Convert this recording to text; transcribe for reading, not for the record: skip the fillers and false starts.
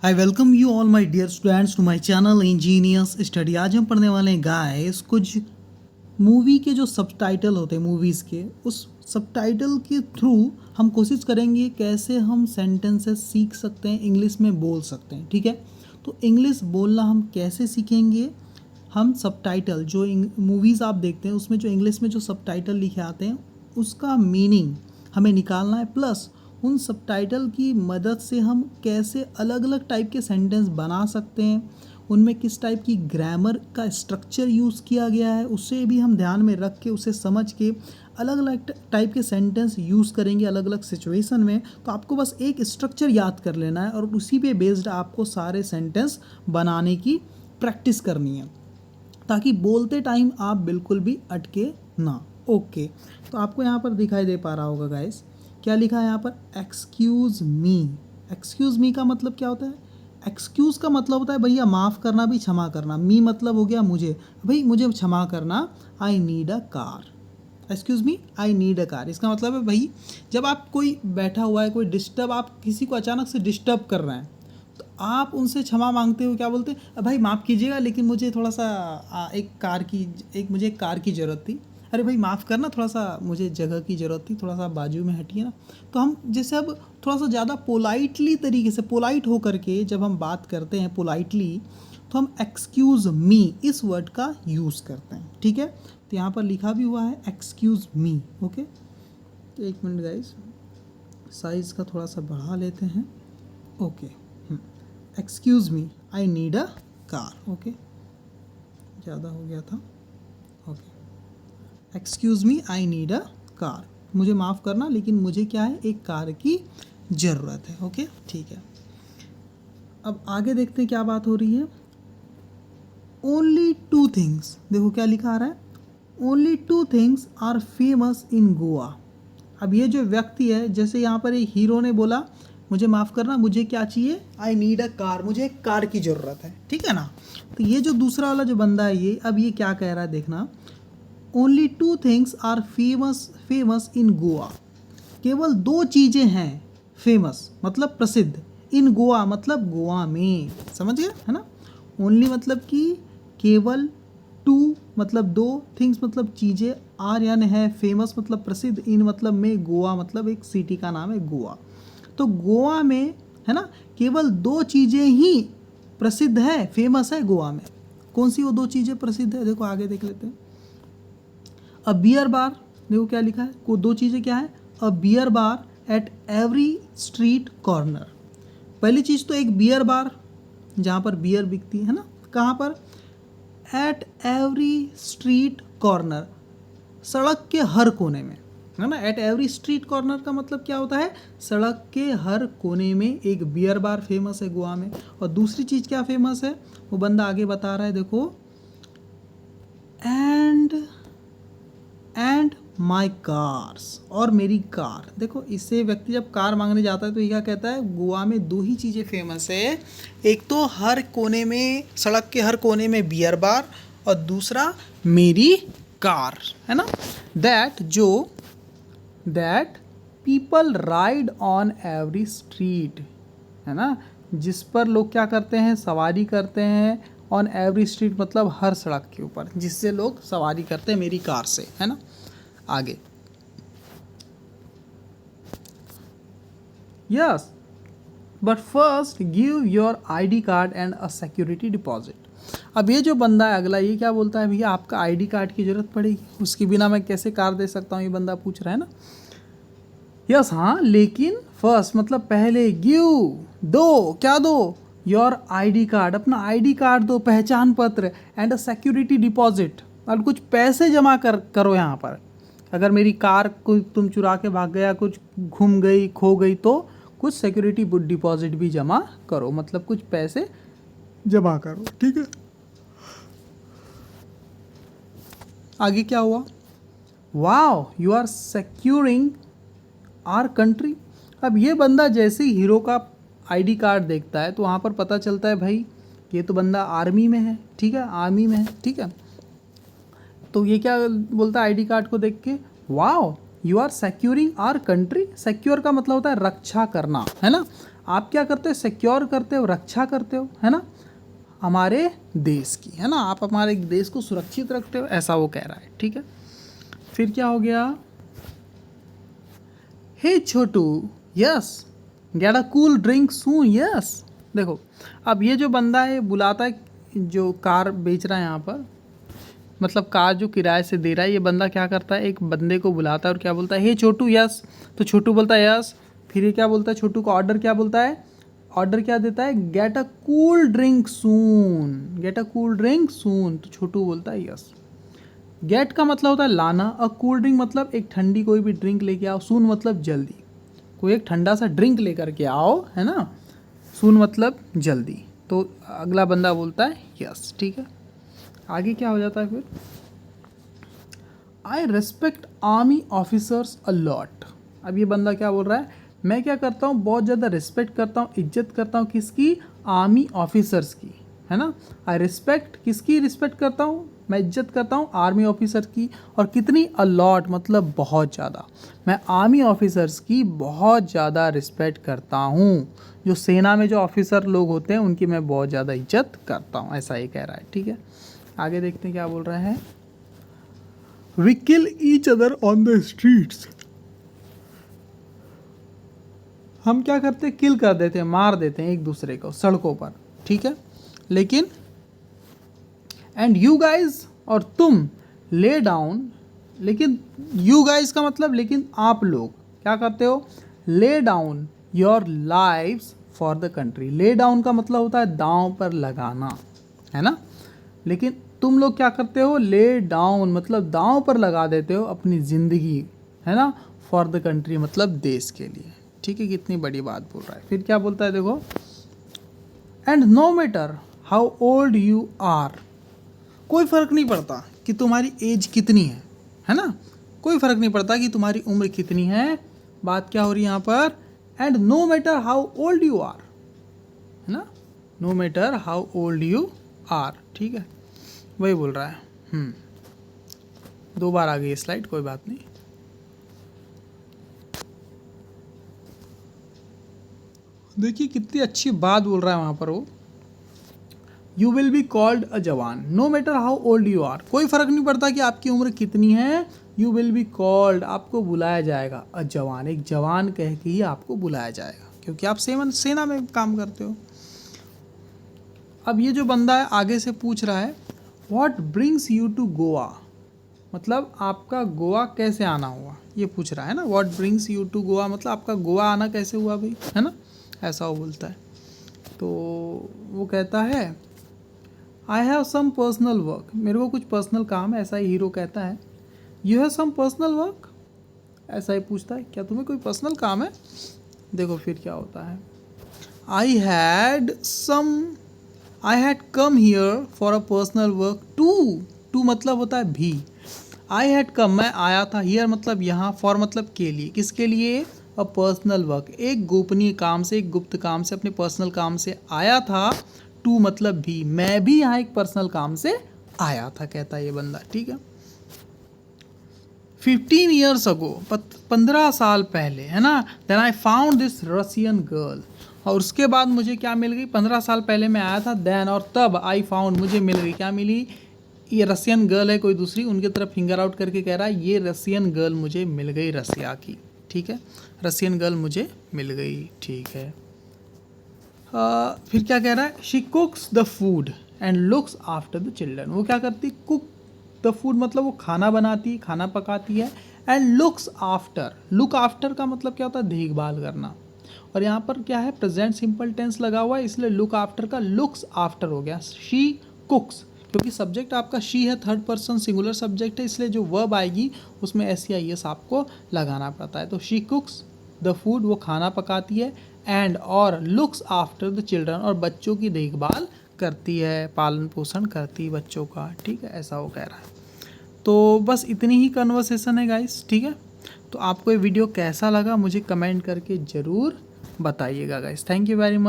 I welcome you all my dear students to my channel Engineers Study. आज हम पढ़ने वाले हैं गाइस कुछ मूवी के जो सबटाइटल होते हैं मूवीज़ के, उस सबटाइटल के थ्रू हम कोशिश करेंगे कैसे हम सेंटेंसेस सीख सकते हैं, इंग्लिश में बोल सकते हैं। ठीक है, तो इंग्लिश बोलना हम कैसे सीखेंगे? हम सबटाइटल जो मूवीज़ आप देखते हैं उसमें जो इंग्लिश में जो सबटाइटल लिखे आते हैं उसका मीनिंग हमें निकालना है, प्लस उन सबटाइटल की मदद से हम कैसे अलग अलग टाइप के सेंटेंस बना सकते हैं, उनमें किस टाइप की ग्रामर का स्ट्रक्चर यूज़ किया गया है उसे भी हम ध्यान में रख के उसे समझ के अलग अलग टाइप के सेंटेंस यूज़ करेंगे अलग अलग सिचुएशन में। तो आपको बस एक स्ट्रक्चर याद कर लेना है और उसी पे बेस्ड आपको सारे सेंटेंस बनाने की प्रैक्टिस करनी है ताकि बोलते टाइम आप बिल्कुल भी अटके ना। ओके, तो आपको यहाँ पर दिखाई दे पा रहा होगा गाइस, क्या लिखा है यहाँ पर? Excuse me. एक्सक्यूज़ मी का मतलब क्या होता है? एक्सक्यूज़ का मतलब होता है भैया माफ़ करना भी, क्षमा करना। मी मतलब हो गया मुझे, भाई मुझे क्षमा करना। I need a car. Excuse me, I need a car, इसका मतलब है भाई जब आप कोई बैठा हुआ है, कोई डिस्टर्ब, आप किसी को अचानक से डिस्टर्ब कर रहे हैं तो आप उनसे क्षमा मांगते हो, क्या बोलते हैं? भाई माफ़ कीजिएगा लेकिन मुझे थोड़ा सा मुझे एक कार की ज़रूरत थी। अरे भाई माफ़ करना, थोड़ा सा मुझे जगह की ज़रूरत थी, थोड़ा सा बाजू में हटिए ना। तो हम जैसे अब थोड़ा सा ज़्यादा पोलाइटली तरीके से, पोलाइट हो करके जब हम बात करते हैं पोलाइटली, तो हम एक्सक्यूज़ मी इस वर्ड का यूज़ करते हैं। ठीक है, तो यहाँ पर लिखा भी हुआ है एक्सक्यूज़ मी। ओके, तो एक मिनट गाइस, साइज़ का थोड़ा सा बढ़ा लेते हैं। Okay, excuse me, I need a car. Okay, ज़्यादा हो गया था। Okay, excuse me, I need a car, मुझे माफ़ करना लेकिन मुझे क्या है, एक कार की ज़रूरत है। ओके, ठीक है, अब आगे देखते हैं क्या बात हो रही है। ओनली टू थिंग्स, देखो क्या लिखा आ रहा है, only two things are famous in Goa. अब ये जो व्यक्ति है, जैसे यहाँ पर एक हीरो ने बोला मुझे माफ़ करना, मुझे क्या चाहिए? आई नीड अ कार, मुझे एक कार की ज़रूरत है। ठीक है ना, तो ये जो दूसरा वाला जो बंदा है ये, अब ये क्या कह रहा है देखना, only two things are famous in Goa. केवल दो चीज़ें हैं, फेमस मतलब प्रसिद्ध, इन गोवा मतलब गोवा में, समझ गया है ना। ओनली मतलब कि केवल, टू मतलब दो, थिंग्स मतलब चीज़ें, आर यानी है, फेमस मतलब प्रसिद्ध, इन मतलब में, गोवा मतलब एक सिटी का नाम है गोवा। तो गोवा में है ना, केवल दो चीज़ें ही प्रसिद्ध है, फेमस है गोवा में। कौन सी वो दो चीज़ें प्रसिद्ध है? देखो आगे देख लेते हैं। अ बियर बार, देखो क्या लिखा है, को दो चीज़ें क्या है? A beer bar at every street corner. पहली चीज़ तो एक बियर बार जहाँ पर बियर बिकती है ना, कहाँ पर? एट एवरी स्ट्रीट कॉर्नर, सड़क के हर कोने में, है ना। एट एवरी स्ट्रीट कॉर्नर का मतलब क्या होता है? सड़क के हर कोने में एक बियर बार फेमस है गोवा में। और दूसरी चीज़ क्या फेमस है, वो बंदा आगे बता रहा है, देखो, एंड माई कार्स, और मेरी कार। देखो इससे व्यक्ति जब कार मांगने जाता है तो ये क्या कहता है, गोवा में दो ही चीज़ें फेमस है, एक तो हर कोने में, सड़क के हर कोने में बियर बार, और दूसरा मेरी कार, है ना। That people ride on every street, है ना, जिस पर लोग क्या करते हैं, सवारी करते हैं, ऑन एवरी स्ट्रीट मतलब हर सड़क के ऊपर, जिससे लोग सवारी करते हैं मेरी कार से, है ना। आगे, yes but first give your ID card and a security deposit. अब ये जो बंदा है अगला, ये क्या बोलता है, भैया आपका आईडी कार्ड की ज़रूरत पड़ेगी, उसके बिना मैं कैसे कार दे सकता हूँ, ये बंदा पूछ रहा है ना। यस हाँ, लेकिन फर्स्ट मतलब पहले, गिव दो, क्या दो? योर आईडी कार्ड, अपना आईडी कार्ड दो, पहचान पत्र, एंड अ सिक्योरिटी डिपॉजिट, और कुछ पैसे जमा करो यहाँ पर। अगर मेरी कार को तुम चुरा के भाग गया, कुछ घूम गई, खो गई, तो कुछ सिक्योरिटी डिपॉजिट भी जमा करो, मतलब कुछ पैसे जमा करो। ठीक है, आगे क्या हुआ? Wow you are securing our country. अब ये बंदा जैसे ही हीरो का आईडी कार्ड देखता है तो वहाँ पर पता चलता है भाई ये तो बंदा आर्मी में है। ठीक है, आर्मी में है। ठीक है, तो ये क्या बोलता है आईडी कार्ड को देख के, wow you are securing our country. Secure का मतलब होता है रक्षा करना, है ना। आप क्या करते हो, सिक्योर करते हो, रक्षा करते हो, है ना, हमारे देश की, है ना, आप हमारे देश को सुरक्षित रखते हो, ऐसा वो कह रहा है। ठीक है, फिर क्या हो गया, hey Chhotu yes get a cool drink soon yes. देखो अब ये जो बंदा है बुलाता है, जो कार बेच रहा है यहाँ पर, मतलब कार जो किराए से दे रहा है, ये बंदा क्या करता है, एक बंदे को बुलाता है और क्या बोलता है, हे छोटू यस। तो छोटू बोलता है यस। फिर ये क्या बोलता है, छोटू का ऑर्डर क्या बोलता है, ऑर्डर क्या देता है, get a cool drink soon, get a cool drink soon. तो छोटू बोलता है यस। गेट का मतलब होता है लाना, अ कूल ड्रिंक मतलब एक ठंडी कोई भी ड्रिंक लेके आओ, सून मतलब जल्दी, कोई एक ठंडा सा ड्रिंक लेकर के आओ, है ना, सून मतलब जल्दी। तो अगला बंदा बोलता है यस। ठीक है, आगे क्या हो जाता है फिर, आई respect army officers a lot. अब ये बंदा क्या बोल रहा है, मैं क्या करता हूँ, बहुत ज़्यादा रिस्पेक्ट करता हूँ, इज्जत करता हूँ, किसकी, आर्मी ऑफिसर्स की, है ना। आई रिस्पेक्ट, किसकी रिस्पेक्ट करता हूँ, मैं इज्जत करता हूँ आर्मी ऑफिसर की, और कितनी, अ लॉट मतलब बहुत ज़्यादा, मैं आर्मी ऑफिसर्स की बहुत ज़्यादा रिस्पेक्ट करता हूँ, जो सेना में जो ऑफिसर लोग होते हैं उनकी मैं बहुत ज़्यादा इज्जत करता हूँ, ऐसा ही कह रहा है। ठीक है, आगे देखते हैं क्या बोल रहे हैं, we kill each other on the streets. हम क्या करते हैं, किल कर देते हैं, मार देते हैं एक दूसरे को सड़कों पर। ठीक है, लेकिन एंड यू गाइज, और तुम, ले डाउन, लेकिन यू गाइज का मतलब लेकिन आप लोग क्या करते हो, lay down your lives for the country. Lay down का मतलब होता है दांव पर लगाना, है ना, लेकिन तुम लोग क्या करते हो, ले डाउन मतलब दांव पर लगा देते हो अपनी ज़िंदगी, है ना, फॉर द कंट्री मतलब देश के लिए। ठीक है, कितनी बड़ी बात बोल रहा है। फिर क्या बोलता है देखो, and no matter how old you are, कोई फ़र्क नहीं पड़ता कि तुम्हारी एज कितनी है ना, कोई फ़र्क नहीं पड़ता कि तुम्हारी उम्र कितनी है। बात क्या हो रही है यहाँ पर, and no matter how old you are, है ना, no matter how old you are. ठीक है, वही बोल रहा है। 2 बार आ गई स्लाइड, कोई बात नहीं। देखिए कितनी अच्छी बात बोल रहा है वहाँ पर वो, you will be called a jawan no matter how old you are, कोई फ़र्क नहीं पड़ता कि आपकी उम्र कितनी है, यू विल बी कॉल्ड, आपको बुलाया जाएगा, अ जवान, एक जवान कह के ही आपको बुलाया जाएगा, क्योंकि आप सेना में काम करते हो। अब ये जो बंदा है आगे से पूछ रहा है, what brings you to Goa, मतलब आपका गोवा कैसे आना हुआ, ये पूछ रहा है ना, what brings you to Goa मतलब आपका गोवा आना कैसे हुआ भाई, है ना, ऐसा वो बोलता है। तो वो कहता है, I have some personal work, मेरे को कुछ पर्सनल काम है, ऐसा ही हीरो कहता है। You have some personal work, ऐसा ही पूछता है, क्या तुम्हें कोई पर्सनल काम है। देखो फिर क्या होता है, I had come here for a personal work too मतलब होता है भी, आई हैड कम मैं आया था, हियर मतलब यहाँ, फॉर मतलब के लिए, किसके लिए, अ पर्सनल वर्क एक गोपनीय काम से, एक गुप्त काम से, अपने पर्सनल काम से आया था, टू मतलब भी, मैं भी यहाँ एक पर्सनल काम से आया था, कहता है ये बंदा। ठीक है, 15 ईयर्स अगो 15 साल पहले, है ना, then I found this Russian girl, और उसके बाद मुझे क्या मिल गई, 15 साल पहले मैं आया था, देन और तब, आई फाउंड मुझे मिल गई, क्या मिली, ये रशियन गर्ल है कोई दूसरी, उनकी तरफ फिंगर आउट करके कह रहा है ये रशियन गर्ल मुझे मिल गई, रसिया की। ठीक है, रशियन गर्ल मुझे मिल गई। ठीक है, फिर क्या कह रहा है, she कुक्स the food and looks after the children, वो क्या करती, कुक द फूड मतलब वो खाना बनाती, खाना पकाती है, and looks after, look after का मतलब क्या होता है, देखभाल करना, और यहाँ पर क्या है, प्रेजेंट सिंपल टेंस लगा हुआ है, इसलिए लुक आफ्टर का लुक्स आफ्टर हो गया, शी कुक्स, क्योंकि सब्जेक्ट आपका शी है, थर्ड पर्सन सिंगुलर सब्जेक्ट है, इसलिए जो वर्ब आएगी उसमें SEIS आपको लगाना पड़ता है। तो शी कुक्स द फूड, वो खाना पकाती है, एंड और लुक्स आफ्टर द चिल्ड्रन, और बच्चों की देखभाल करती है, पालन पोषण करती है बच्चों का। ठीक है, ऐसा वो कह रहा है। तो बस इतनी ही कन्वर्सेशन है गाइस। ठीक है, तो आपको ये वीडियो कैसा लगा मुझे कमेंट करके ज़रूर बताइएगा guys. Thank you very much.